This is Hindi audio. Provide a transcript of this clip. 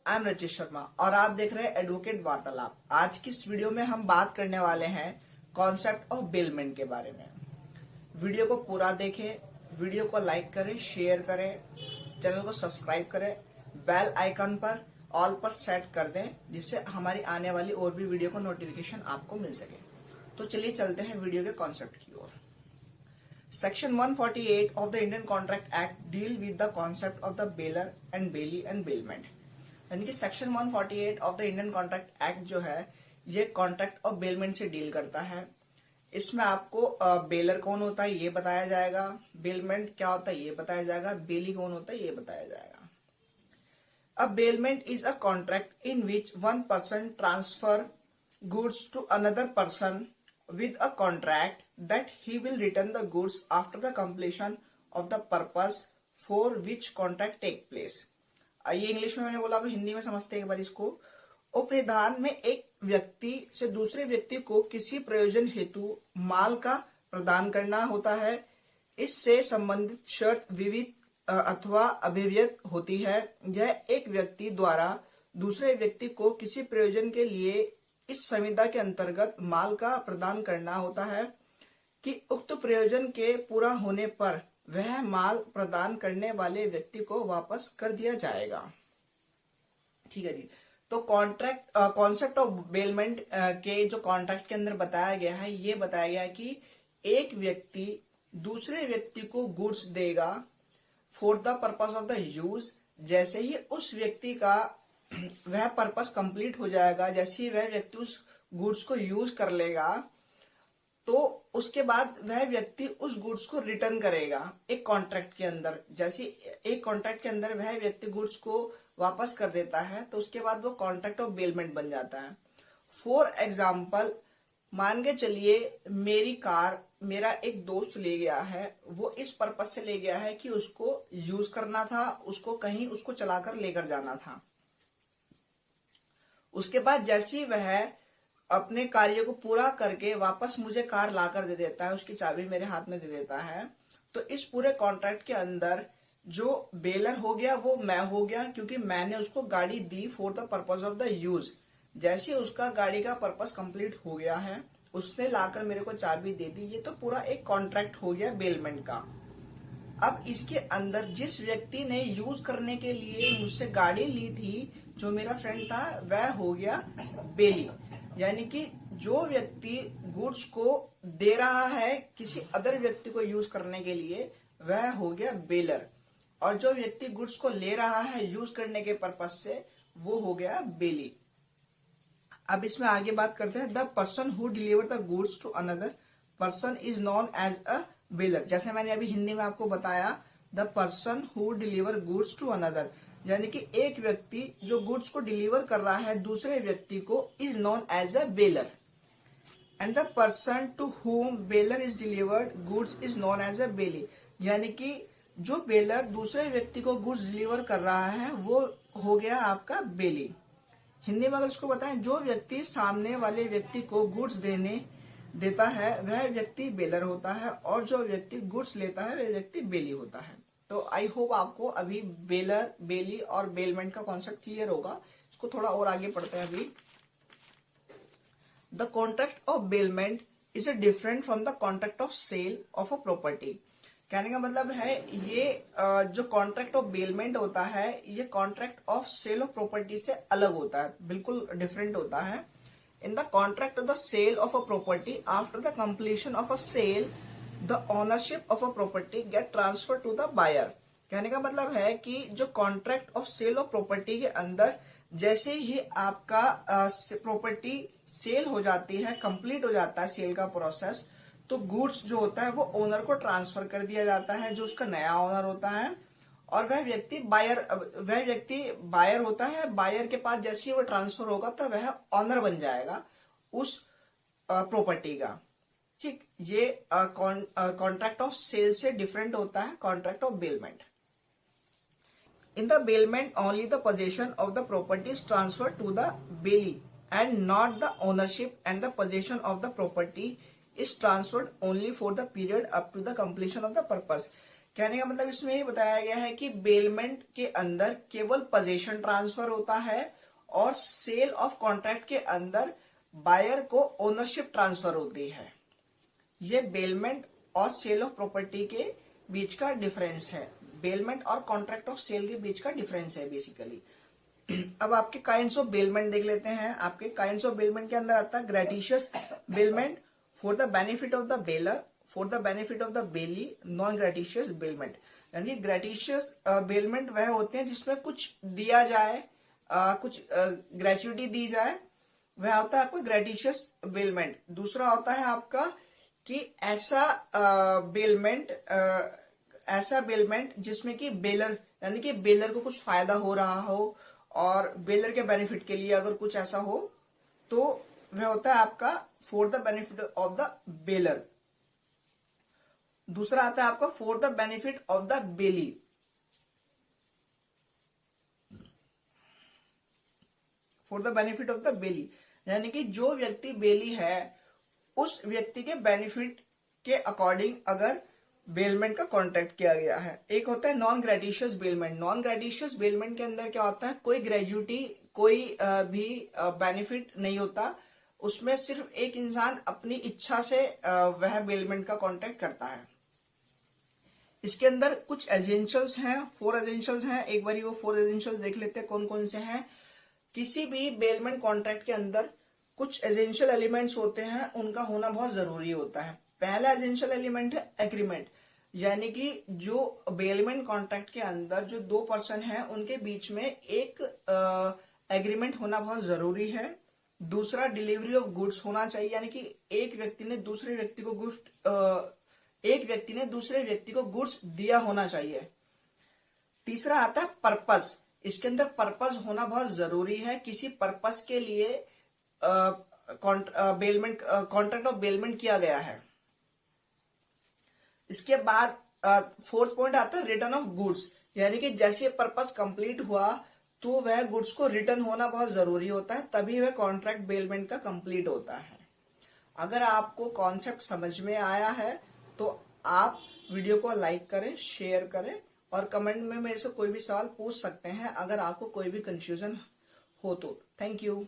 आई एम रचित शर्मा और आप देख रहे हैं एडवोकेट वार्तालाप। आज की इस वीडियो में हम बात करने वाले हैं कॉन्सेप्ट ऑफ बेलमेंट के बारे में। वीडियो को पूरा देखें, वीडियो को लाइक करें, शेयर करें, चैनल को सब्सक्राइब करें, बेल आइकन पर ऑल पर सेट कर दें जिससे हमारी आने वाली और भी वीडियो को नोटिफिकेशन आपको मिल सके। तो चलिए चलते हैं वीडियो के कॉन्सेप्ट की ओर। Section 148 of the Indian Contract Act deal with the concept of the bailor and bailee and bailment। यानी कि section 148 of the Indian contract act जो है ये कॉन्ट्रैक्ट और बेलमेंट से डील करता है। इसमें आपको बेलर कौन होता है ये बताया जाएगा, बेलमेंट क्या होता है ये बताया जाएगा, बेली कौन होता है ये बताया जाएगा। अब bailment is a contract in which one person transfer goods to another person with a contract that he will return the goods after the completion of the purpose for which contract take place। ये इंग्लिश में मैंने बोला, अब हिंदी में समझते हैं एक बार इसको। उपनिधान में एक व्यक्ति से दूसरे व्यक्ति को किसी प्रयोजन हेतु माल का प्रदान करना होता है। इससे संबंधित शर्त विविध अथवा अभिव्यक्त होती है। यह एक व्यक्ति द्वारा दूसरे व्यक्ति को किसी प्रयोजन के लिए इस संविदा के अंतर्गत माल का प्रदान करना होता है कि उक्त प्रयोजन के पूरा होने पर वह माल प्रदान करने वाले व्यक्ति को वापस कर दिया जाएगा। ठीक है जी। तो कॉन्ट्रैक्ट कॉन्सेप्ट ऑफ बेलमेंट के जो कॉन्ट्रैक्ट के अंदर बताया गया है ये बताया गया है कि एक व्यक्ति दूसरे व्यक्ति को गुड्स देगा for the purpose of the use. जैसे ही उस व्यक्ति का वह पर्पस कंप्लीट हो जाएगा, जैसे ही वह व्यक्ति उस गुड्स को यूज कर लेगा तो उसके बाद वह व्यक्ति उस गुड्स को रिटर्न करेगा एक कॉन्ट्रैक्ट के अंदर। जैसे एक कॉन्ट्रैक्ट के अंदर वह व्यक्ति गुड्स को वापस कर देता है तो उसके बाद वो कॉन्ट्रैक्ट ऑफ बेलमेंट बन जाता है। फॉर एग्जाम्पल, मान के चलिए मेरी कार मेरा एक दोस्त ले गया है, वो इस पर्पस से ले गया है कि उसको यूज करना था, उसको कहीं उसको चलाकर लेकर जाना था। उसके बाद जैसे ही वह अपने कार्य को पूरा करके वापस मुझे कार लाकर दे देता है, उसकी चाबी मेरे हाथ में दे देता है, तो इस पूरे कॉन्ट्रैक्ट के अंदर जो बेलर हो गया वो मैं हो गया, क्योंकि मैंने उसको गाड़ी दी for the purpose of the use. जैसे ही उसका गाड़ी का पर्पस कंप्लीट हो गया है, उसने लाकर मेरे को चाबी दे दी, ये तो पूरा एक कॉन्ट्रैक्ट हो गया बेलमेंट का। अब इसके अंदर जिस व्यक्ति ने यूज करने के लिए मुझसे गाड़ी ली थी, जो मेरा फ्रेंड था, वह हो गया बेली। यानी कि जो व्यक्ति गुड्स को दे रहा है किसी अदर व्यक्ति को यूज करने के लिए वह हो गया बेलर, और जो व्यक्ति गुड्स को ले रहा है यूज करने के पर्पस से वो हो गया बेली। अब इसमें आगे बात करते हैं। The person who deliver the goods to another person is known as a bailor. जैसे मैंने अभी हिंदी में आपको बताया, the person who deliver goods to another, यानी कि एक व्यक्ति जो गुड्स को डिलीवर कर रहा है दूसरे व्यक्ति को is known as a bailor, and the person to whom bailor is delivered goods is known as a bailee. यानी कि जो बेलर दूसरे व्यक्ति को गुड्स डिलीवर कर रहा है वो हो गया आपका बेली। हिंदी में अगर उसको बताएं, जो व्यक्ति सामने वाले व्यक्ति को गुड्स देता है वह व्यक्ति बेलर होता है, और जो व्यक्ति गुड्स लेता है वह व्यक्ति बेली होता है। तो आई होप आपको अभी बेलर, बेली और बेलमेंट का कॉन्सेप्ट क्लियर होगा। इसको थोड़ा और आगे पढ़ते हैं अभी। The contract of bailment is different from the contract of sale of a property. कहने का मतलब है ये जो कॉन्ट्रैक्ट ऑफ बेलमेंट होता है ये contract of sale of property से अलग होता है, बिल्कुल डिफरेंट होता है। In the contract of the sale of a property, after the completion of a sale, the ownership of a property get transferred to the buyer। कहने का मतलब है कि जो contract of sale of property के अंदर जैसे ही आपका प्रॉपर्टी सेल हो जाती है, कंप्लीट हो जाता है सेल का प्रोसेस, तो गुड्स जो होता है वो ओनर को ट्रांसफर कर दिया जाता है, जो उसका नया ओनर होता है, और वह व्यक्ति बायर होता है। बायर के पास जैसे ही वो ट्रांसफर होगा तो वह ऑनर बन जाएगा उस प्रॉपर्टी का। ठीक, ये कॉन्ट्रैक्ट ऑफ सेल से डिफरेंट होता है contract of bailment. In the bailment only the possession of the property is transfer to the bailee and not the ownership, and the possession of the property is transferred only for the period up to the completion of the purpose. कहने का मतलब इसमें ये बताया गया है कि बेलमेंट के अंदर केवल पोजीशन ट्रांसफर होता है और सेल ऑफ कॉन्ट्रैक्ट के अंदर बायर को ओनरशिप ट्रांसफर होती है। ये बेलमेंट और सेल ऑफ प्रॉपर्टी के बीच का डिफरेंस है, बेलमेंट और कॉन्ट्रैक्ट ऑफ सेल के बीच का डिफरेंस है बेसिकली। अब आपके काइंड्स ऑफ बेलमेंट देख लेते हैं। आपके काइंड्स ऑफ बेलमेंट के अंदर आता है gratuitous bailment for the benefit of the baler, for the benefit of the belly, non gratuitous bailment. यानी ग्रेटिशियस बेलमेंट वह होते हैं जिसमें कुछ दिया जाए, कुछ ग्रेचुइटी दी जाए, वह होता है आपका ग्रेटिशियस बेलमेंट। दूसरा होता है आपका कि ऐसा बेलमेंट जिसमें कि बेलर, यानी कि बेलर को कुछ फायदा हो रहा हो और बेलर के बेनिफिट के लिए अगर कुछ ऐसा हो तो वह होता है आपका for the benefit of the baler. दूसरा आता है आपका for the benefit of the belly. For the benefit of the belly यानी कि जो व्यक्ति बेली है उस व्यक्ति के बेनिफिट के अकॉर्डिंग अगर बेलमेंट का कॉन्ट्रैक्ट किया गया है। एक होता है non gratuitous bailment. Non gratuitous bailment के अंदर क्या होता है, कोई ग्रेजुइटी, कोई भी बेनिफिट नहीं होता, उसमें सिर्फ एक इंसान अपनी इच्छा से वह बेलमेंट का कॉन्ट्रैक्ट करता है। इसके अंदर कुछ एजेंशियल्स हैं, 4 एजेंशियल्स हैं। एक बार वो 4 एजेंशियल्स देख लेते हैं कौन कौन से हैं। किसी भी बेलमेंट कॉन्ट्रैक्ट के अंदर कुछ एजेंशियल एलिमेंट्स होते हैं, उनका होना बहुत जरूरी होता है। पहला एजेंशियल एलिमेंट है एग्रीमेंट, यानी कि जो बेलमेंट कॉन्ट्रैक्ट के अंदर जो 2 पर्सन है उनके बीच में एक एग्रीमेंट होना बहुत जरूरी है। दूसरा डिलीवरी ऑफ गुड्स होना चाहिए, यानी कि एक व्यक्ति ने दूसरे व्यक्ति को गुड्स दिया होना चाहिए। तीसरा आता है पर्पस। इसके अंदर पर्पस होना बहुत जरूरी है, किसी पर्पस के लिए कॉन्ट्रैक्ट ऑफ बेलमेंट किया गया है। इसके बाद 4th पॉइंट आता है रिटर्न ऑफ गुड्स, यानी कि जैसे पर्पस कंप्लीट हुआ तो वह गुड्स को रिटर्न होना बहुत जरूरी होता है, तभी वह कॉन्ट्रैक्ट बेलमेंट का कंप्लीट होता है। अगर आपको कॉन्सेप्ट समझ में आया है तो आप वीडियो को लाइक करें, शेयर करें और कमेंट में मेरे से कोई भी सवाल पूछ सकते हैं अगर आपको कोई भी कंफ्यूजन हो तो। Thank you.